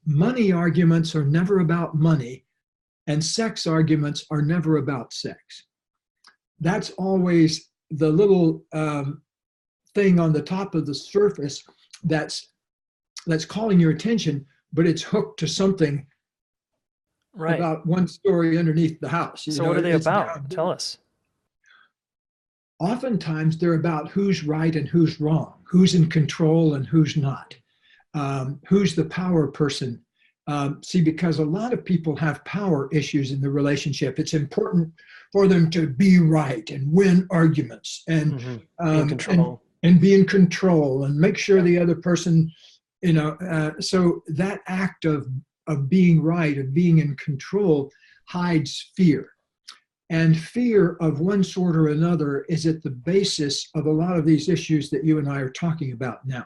money arguments are never about money, and sex arguments are never about sex. That's always the little thing on the top of the surface that's calling your attention, but it's hooked to something Right. about one story underneath the house. So what are they about? Tell us. Oftentimes they're about who's right and who's wrong, who's in control and who's not, who's the power person. See, because a lot of people have power issues in the relationship. It's important for them to be right and win arguments and be in control. And be in control and make sure the other person, so that act of being right, of being in control, hides fear. And fear of one sort or another is at the basis of a lot of these issues that you and I are talking about now.